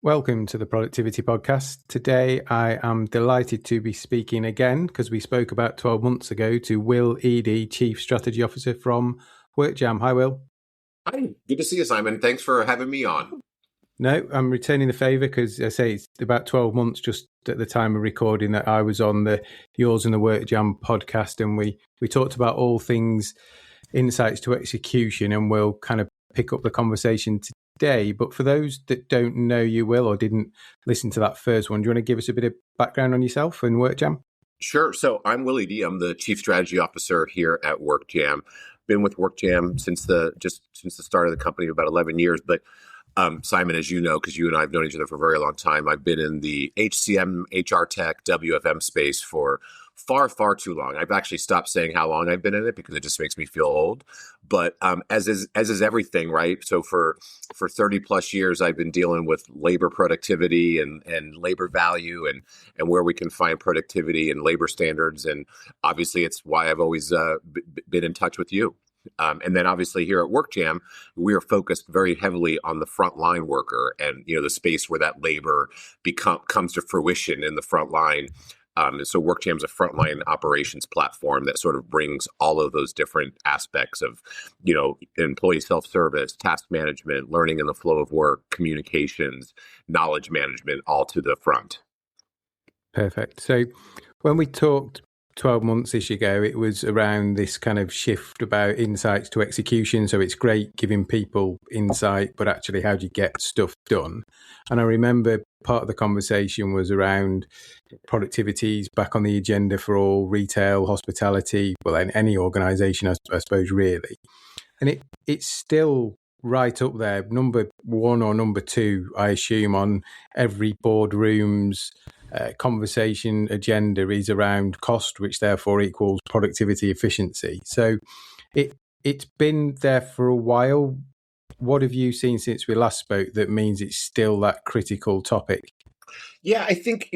Welcome to the Productivity Podcast. Today, I am delighted to be speaking again because we spoke about 12 months ago to Will Eady, Chief Strategy Officer from WorkJam. Hi, Will. Hi, good to see you, Simon. Thanks for having me on. No, I'm returning the favour because I say it's about 12 months just at the time of recording that I was on the Yours and the WorkJam podcast, and we talked about all things insights to execution, and we'll kind of pick up the conversation today. But for those that don't know you, Will, or didn't listen to that first one, do you want to give us a bit of background on yourself and WorkJam? Sure. So I'm Will Eady. I'm the Chief Strategy Officer here at WorkJam. Been with WorkJam since the start of the company, about 11 years. But Simon, as you know, because you and I have known each other for a very long time, I've been in the HCM, HR tech, WFM space for far too long. I've actually stopped saying how long I've been in it because it just makes me feel old. But as is everything, right? So for 30 plus years, I've been dealing with labor productivity and labor value and where we can find productivity and labor standards. And obviously, it's why I've always been in touch with you. And then obviously here at WorkJam, we are focused very heavily on the frontline worker and, the space where that labor comes to fruition in the front line. And so WorkJam is a frontline operations platform that sort of brings all of those different aspects of, employee self-service, task management, learning in the flow of work, communications, knowledge management, all to the front. Perfect. So when we talked 12 months-ish ago, it was around this kind of shift about insights to execution. So it's great giving people insight, but actually how do you get stuff done? And I remember part of the conversation was around productivities back on the agenda for all retail, hospitality, well, in any organization, I suppose, really. And it's still right up there, number one or number two, I assume, on every boardroom's conversation agenda is around cost, which therefore equals productivity efficiency. So it's been there for a while. What have you seen since we last spoke that means it's still that critical topic? Yeah, I think,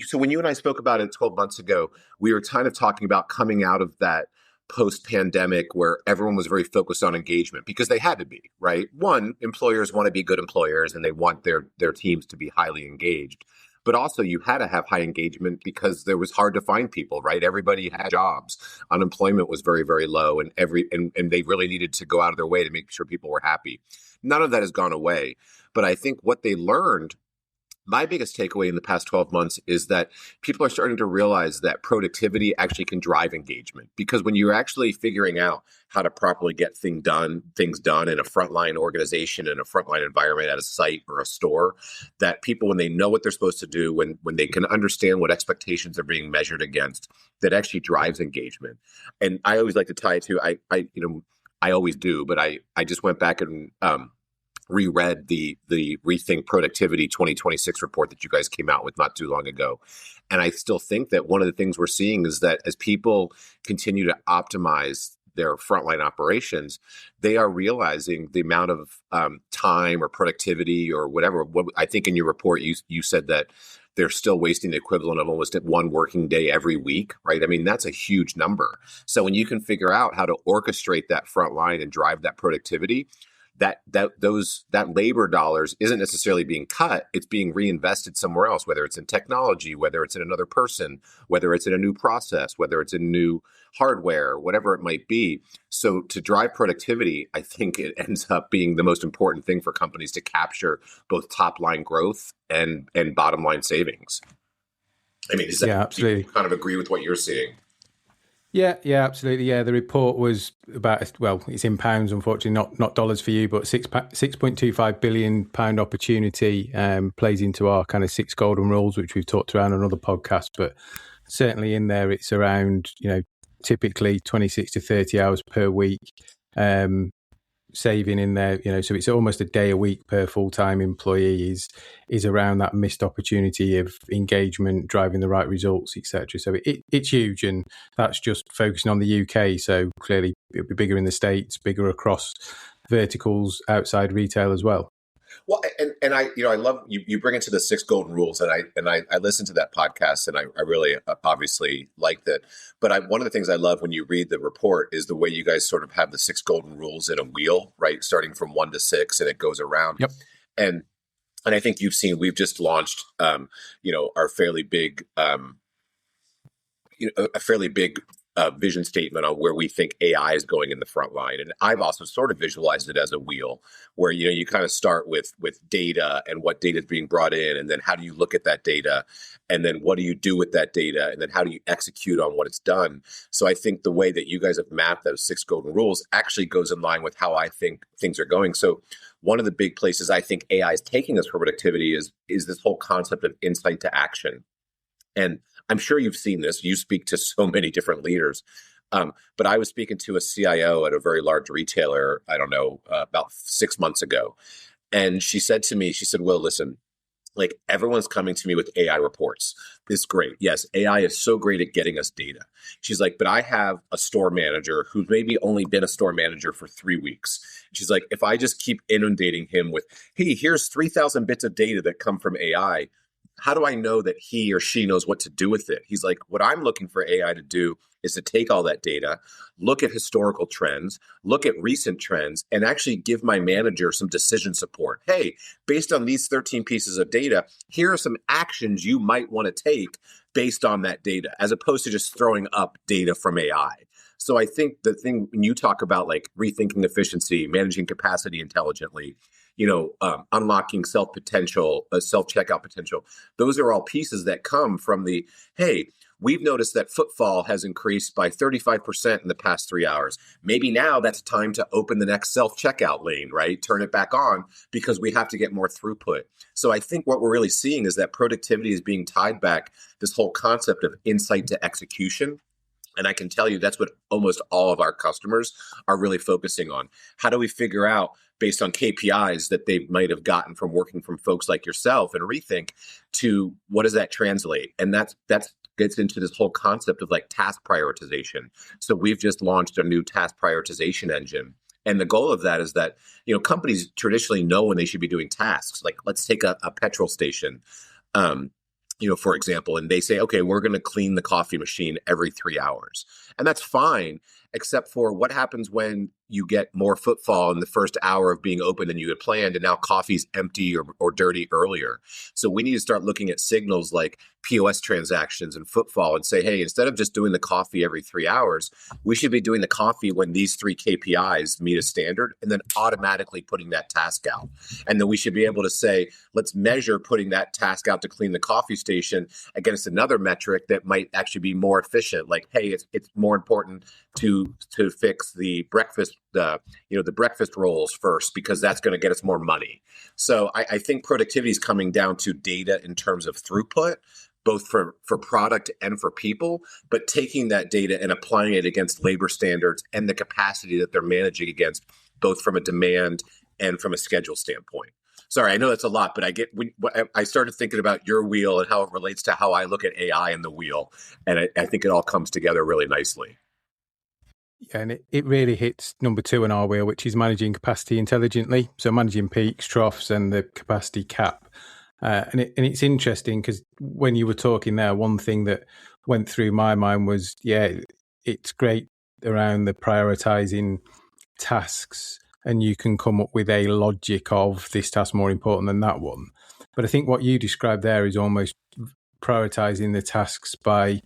so when you and I spoke about it 12 months ago, we were kind of talking about coming out of that post-pandemic where everyone was very focused on engagement because they had to be, right? One, employers want to be good employers and they want their teams to be highly engaged. But also you had to have high engagement because there was hard to find people, right? Everybody had jobs. Unemployment was very, very low and they really needed to go out of their way to make sure people were happy. None of that has gone away. But I think what they learned, my biggest takeaway in the past 12 months is that people are starting to realize that productivity actually can drive engagement. Because when you're actually figuring out how to properly get things done in a frontline organization, in a frontline environment at a site or a store, that people, when they know what they're supposed to do, when they can understand what expectations are being measured against, that actually drives engagement. And I always like to tie it to, I always do, but I just went back and reread the Rethink Productivity 2026 report that you guys came out with not too long ago. And I still think that one of the things we're seeing is that as people continue to optimize their frontline operations, they are realizing the amount of time or productivity or whatever. I think in your report, you said that they're still wasting the equivalent of almost one working day every week, right? I mean, that's a huge number. So when you can figure out how to orchestrate that frontline and drive that productivity, that labor dollars isn't necessarily being cut, it's being reinvested somewhere else, whether it's in technology, whether it's in another person, whether it's in a new process, whether it's in new hardware, whatever it might be. So to drive productivity, I think it ends up being the most important thing for companies to capture both top line growth and bottom line savings. I mean, do you kind of agree with what you're seeing? Yeah, absolutely. Yeah, the report was about, well, it's in pounds, unfortunately, not dollars for you, but £6.25 billion opportunity plays into our kind of 6 golden rules, which we've talked around on other podcasts. But certainly in there, it's around, typically 26 to 30 hours per week saving in there, so it's almost a day a week per full-time employee is around that missed opportunity of engagement, driving the right results, etc. So it's huge, and that's just focusing on the UK. So clearly it'll be bigger in the States, bigger across verticals outside retail as well. Well, and I love you bring it to the 6 golden rules, and I listened to that podcast, and I really obviously liked it. But one of the things I love when you read the report is the way you guys sort of have the 6 golden rules in a wheel, right? Starting from 1 to 6, and it goes around. Yep. And And I think you've seen, we've just launched, our fairly big, a fairly big vision statement on where we think AI is going in the front line. And I've also sort of visualized it as a wheel where, you kind of start with data and what data is being brought in. And then how do you look at that data? And then what do you do with that data? And then how do you execute on what it's done? So I think the way that you guys have mapped those 6 golden rules actually goes in line with how I think things are going. So one of the big places I think AI is taking us for productivity is this whole concept of insight to action. And I'm sure you've seen this. You speak to so many different leaders. But I was speaking to a CIO at a very large retailer, I don't know, about 6 months ago. And she said to me, Will, listen, like everyone's coming to me with AI reports. It's great. Yes, AI is so great at getting us data. She's like, but I have a store manager who's maybe only been a store manager for 3 weeks. She's like, if I just keep inundating him with, hey, here's 3,000 bits of data that come from AI, how do I know that he or she knows what to do with it? He's like, what I'm looking for AI to do is to take all that data, look at historical trends, look at recent trends, and actually give my manager some decision support. Hey, based on these 13 pieces of data, here are some actions you might want to take based on that data, as opposed to just throwing up data from AI. So I think the thing when you talk about like rethinking efficiency, managing capacity intelligently, unlocking self-checkout potential, those are all pieces that come from the, hey, we've noticed that footfall has increased by 35% in the past 3 hours. Maybe now that's time to open the next self-checkout lane, right? Turn it back on because we have to get more throughput. So I think what we're really seeing is that productivity is being tied back, this whole concept of insight to execution. And I can tell you that's what almost all of our customers are really focusing on. How do we figure out, based on KPIs that they might have gotten from working from folks like yourself and Rethink, to what does that translate? And that's gets into this whole concept of like task prioritization. So we've just launched a new task prioritization engine. And the goal of that is that, companies traditionally know when they should be doing tasks. Like let's take a petrol station. For example, and they say, okay, we're going to clean the coffee machine every 3 hours. And that's fine, except for what happens when you get more footfall in the first hour of being open than you had planned, and now coffee's empty or dirty earlier. So we need to start looking at signals like POS transactions and footfall and say, hey, instead of just doing the coffee every 3 hours, we should be doing the coffee when these 3 KPIs meet a standard, and then automatically putting that task out. And then we should be able to say, let's measure putting that task out to clean the coffee station against another metric that might actually be more efficient. Like, hey, it's more important to fix the breakfast, the breakfast rolls first, because that's going to get us more money. So I think productivity is coming down to data in terms of throughput, both for product and for people, but taking that data and applying it against labor standards and the capacity that they're managing against, both from a demand and from a schedule standpoint. Sorry, I know that's a lot, but I started thinking about your wheel and how it relates to how I look at AI and the wheel. And I think it all comes together really nicely. Yeah, and it really hits number 2 on our wheel, which is managing capacity intelligently. So managing peaks, troughs, and the capacity cap. And it's interesting because when you were talking there, one thing that went through my mind was, it's great around the prioritizing tasks, and you can come up with a logic of this task more important than that one. But I think what you described there is almost prioritizing the tasks by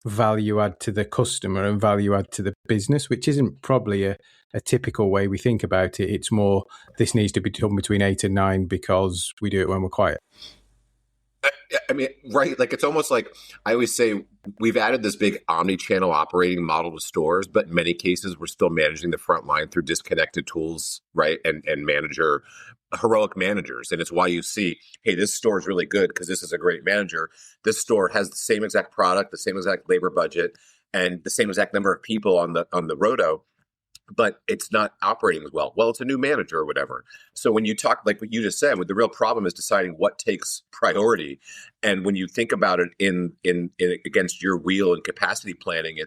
value add to the customer and value add to the business, which isn't probably a typical way we think about it. It's more, this needs to be done between 8 and 9 because we do it when we're quiet. I mean, right. Like, it's almost like I always say we've added this big omni-channel operating model to stores, but in many cases we're still managing the front line through disconnected tools, right? And heroic managers. And it's why you see, hey, this store is really good because this is a great manager. This store has the same exact product, the same exact labor budget, and the same exact number of people on the roto, but it's not operating as well. Well, it's a new manager or whatever. So when you talk, like what you just said, the real problem is deciding what takes priority. And when you think about it in against your wheel and capacity planning,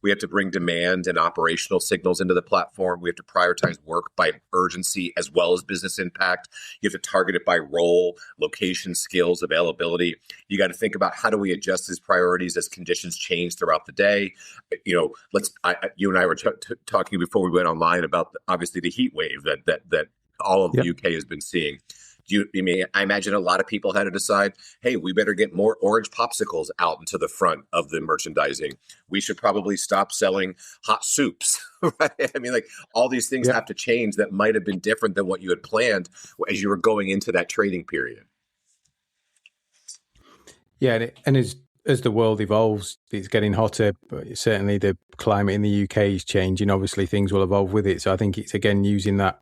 we have to bring demand and operational signals into the platform. We have to prioritize work by urgency as well as business impact. You have to target it by role, location, skills, availability. You got to think about how do we adjust these priorities as conditions change throughout the day. You and I were talking before we went online about obviously the heat wave that all of the UK has been seeing. I imagine a lot of people had to decide, hey, we better get more orange popsicles out into the front of the merchandising. We should probably stop selling hot soups, right? I mean, like all these things Yeah. have to change that might have been different than what you had planned as you were going into that trading period. Yeah, and as the world evolves, it's getting hotter. But certainly, the climate in the UK is changing. Obviously, things will evolve with it. So I think it's again using that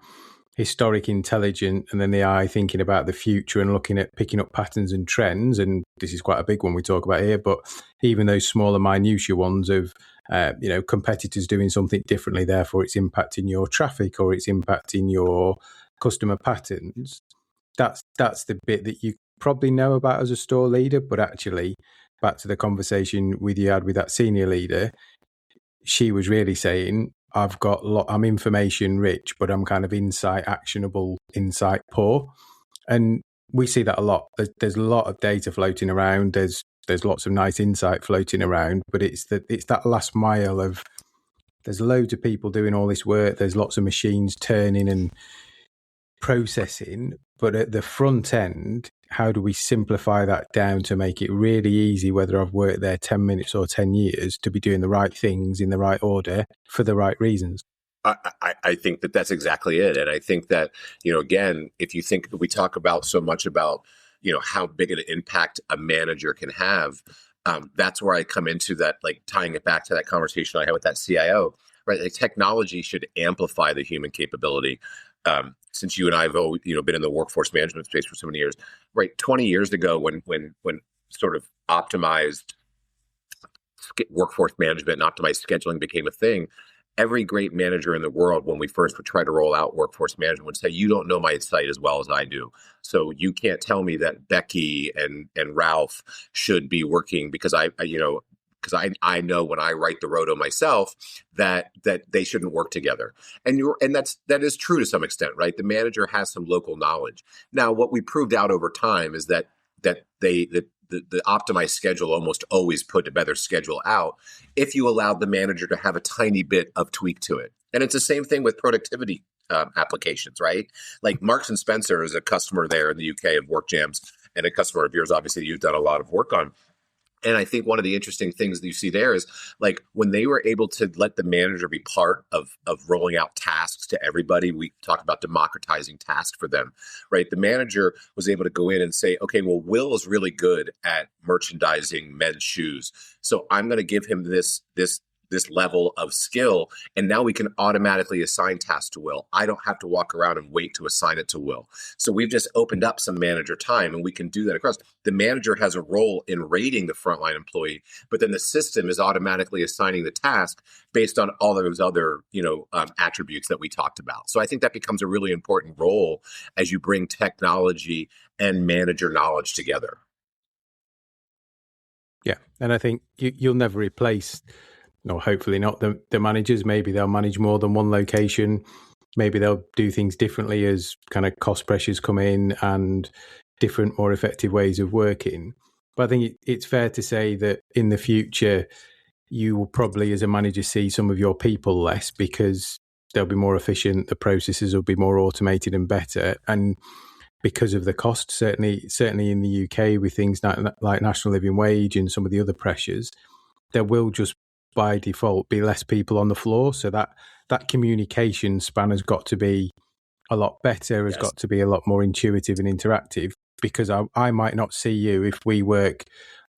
historic intelligence and then the eye thinking about the future and looking at picking up patterns and trends. And this is quite a big one we talk about here. But even those smaller, minutiae ones of competitors doing something differently, therefore it's impacting your traffic or it's impacting your customer patterns. That's the bit that you probably know about as a store leader, but actually back to the conversation you had with that senior leader, she was really saying, I'm information rich, but I'm kind of actionable, insight poor. And we see that a lot. There's a lot of data floating around. There's lots of nice insight floating around, but it's that last mile of there's loads of people doing all this work. There's lots of machines turning and processing, but at the front end, how do we simplify that down to make it really easy, whether I've worked there 10 minutes or 10 years, to be doing the right things in the right order for the right reasons? I think that that's exactly it. And I think that, again, if you think that we talk about so much about, how big an impact a manager can have, that's where I come into that, like tying it back to that conversation I had with that CIO, right? Like technology should amplify the human capability. Since you and I have been in the workforce management space for so many years, right? 20 years ago, when sort of optimized workforce management and optimized scheduling became a thing, every great manager in the world, when we first would try to roll out workforce management, would say, you don't know my site as well as I do. So you can't tell me that Becky and Ralph should be working because I know when I write the roto myself that they shouldn't work together. And that is true to some extent, right? The manager has some local knowledge. Now, what we proved out over time is that the optimized schedule almost always put a better schedule out if you allowed the manager to have a tiny bit of tweak to it. And it's the same thing with productivity applications, right? Like Marks and Spencer is a customer there in the UK of WorkJams, and a customer of yours, obviously, you've done a lot of work on. And I think one of the interesting things that you see there is like when they were able to let the manager be part of rolling out tasks to everybody, we talked about democratizing tasks for them, right? The manager was able to go in and say, okay, well, Will is really good at merchandising men's shoes. So I'm going to give him this level of skill. And now we can automatically assign tasks to Will. I don't have to walk around and wait to assign it to Will. So we've just opened up some manager time, and we can do that across. The manager has a role in rating the frontline employee, but then the system is automatically assigning the task based on all those other, attributes that we talked about. So I think that becomes a really important role as you bring technology and manager knowledge together. Yeah. And I think you'll never replace, no, hopefully not, the managers. Maybe they'll manage more than one location. Maybe they'll do things differently as kind of cost pressures come in and different, more effective ways of working. But I think it's fair to say that in the future, you will probably, as a manager, see some of your people less because they'll be more efficient. The processes will be more automated and better. And because of the cost, certainly in the UK, with things like national living wage and some of the other pressures, there will just by default be less people on the floor. So that communication span has got to be a lot better, has got to be a lot more intuitive and interactive, because I might not see you if we work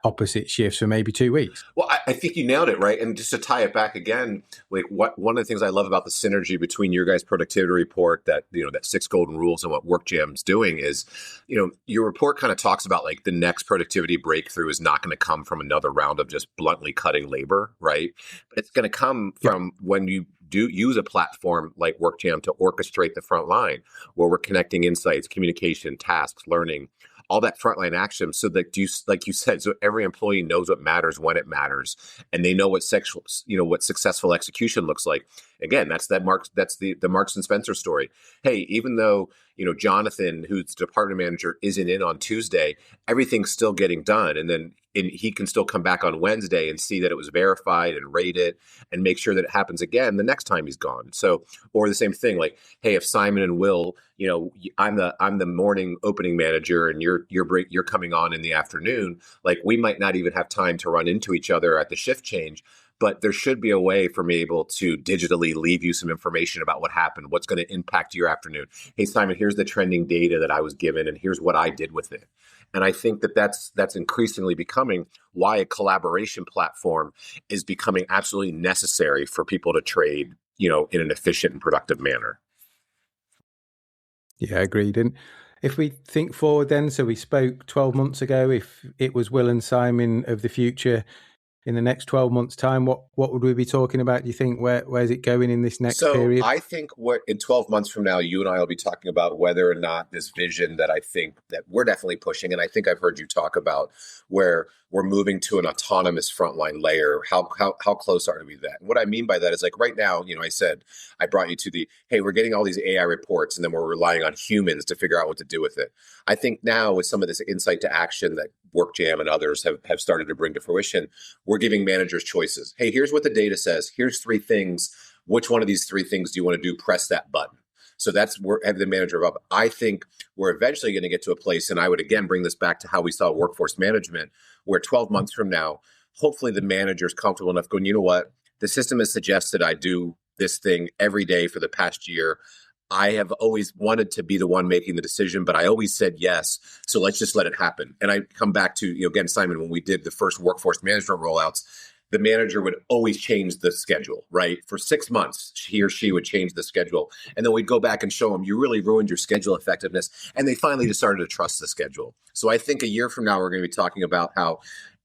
opposite shifts for maybe 2 weeks. Well, I think you nailed it, right? And just to tie it back again, like one of the things I love about the synergy between your guys' productivity report, that that 6 golden rules, and what WorkJam's doing is, your report kind of talks about like the next productivity breakthrough is not going to come from another round of just bluntly cutting labor, right? But it's going to come from when you do use a platform like WorkJam to orchestrate the front line, where we're connecting insights, communication, tasks, learning, all that frontline action, so that like you said, so every employee knows what matters when it matters, and they know what successful execution looks like. Again, that's the Marks and Spencer story. Hey, even though Jonathan, who's the department manager, isn't in on Tuesday, everything's still getting done. And then and he can still come back on Wednesday and see that it was verified and rate it and make sure that it happens again the next time he's gone. So, or the same thing, like, hey, if Simon and Will, I'm the morning opening manager and you're coming on in the afternoon, like we might not even have time to run into each other at the shift change. But there should be a way for me able to digitally leave you some information about what happened, what's going to impact your afternoon. Hey, Simon, here's the trending data that I was given, and here's what I did with it. And I think that that's increasingly becoming why a collaboration platform is becoming absolutely necessary for people to trade, in an efficient and productive manner. Yeah, agreed. And if we think forward then, so we spoke 12 months ago, if it was Will and Simon of the future, in the next 12 months' time, what would we be talking about? Do you think where's it going in this next period? I think what in 12 months from now, you and I will be talking about whether or not this vision that I think that we're definitely pushing, and I think I've heard you talk about, where we're moving to an autonomous frontline layer. How close are we to that? And what I mean by that is, like, right now, I said I brought you to hey, we're getting all these AI reports, and then we're relying on humans to figure out what to do with it. I think now with some of this insight to action that WorkJam and others have started to bring to fruition, we're giving managers choices. Hey, here's what the data says. Here's 3 things. Which one of these 3 things do you want to do? Press that button. So that's where the manager up. I think we're eventually going to get to a place, and I would again bring this back to how we saw workforce management, where 12 months from now, hopefully the manager is comfortable enough going, you know what? The system has suggested I do this thing every day for the past year. I have always wanted to be the one making the decision, but I always said yes. So let's just let it happen. And I come back to, again, Simon, when we did the first workforce management rollouts, the manager would always change the schedule, right? For 6 months, he or she would change the schedule. And then we'd go back and show them, you really ruined your schedule effectiveness. And they finally just started to trust the schedule. So I think a year from now, we're going to be talking about how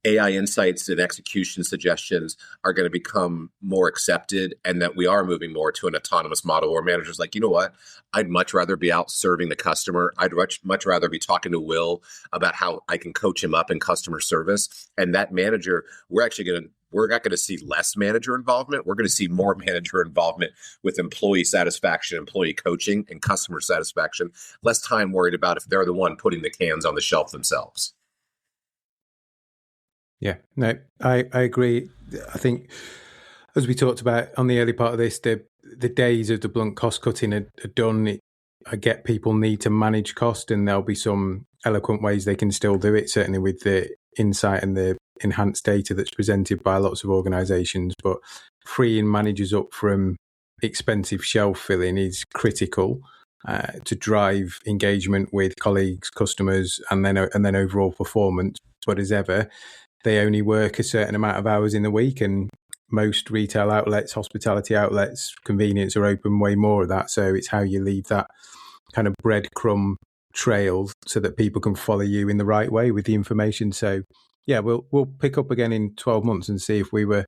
AI insights and execution suggestions are going to become more accepted, and that we are moving more to an autonomous model where managers like, you know what, I'd much rather be out serving the customer. I'd much rather be talking to Will about how I can coach him up in customer service. And that manager, we're not going to see less manager involvement. We're going to see more manager involvement with employee satisfaction, employee coaching, and customer satisfaction. Less time worried about if they're the one putting the cans on the shelf themselves. Yeah, no, I agree. I think, as we talked about on the early part of this, the days of the blunt cost cutting are done. I get people need to manage cost, and there'll be some eloquent ways they can still do it, certainly with the insight and the enhanced data that's presented by lots of organisations. But freeing managers up from expensive shelf filling is critical to drive engagement with colleagues, customers, and then overall performance. But as ever, they only work a certain amount of hours in the week, and most retail outlets, hospitality outlets, convenience are open way more of that. So it's how you leave that kind of breadcrumb trail so that people can follow you in the right way with the information. So yeah, we'll pick up again in 12 months and see if we were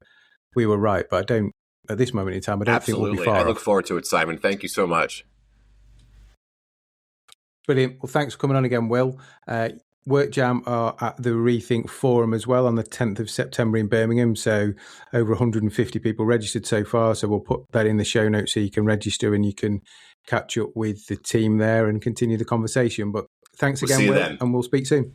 right. But I don't, at this moment in time, I don't think we'll be far off. I look forward to it, Simon. Thank you so much. Brilliant. Well, thanks for coming on again, Will. WorkJam are at the Rethink Forum as well on the 10th of September in Birmingham. So over 150 people registered so far. So we'll put that in the show notes so you can register and you can catch up with the team there and continue the conversation. But thanks again, Will, and we'll speak soon.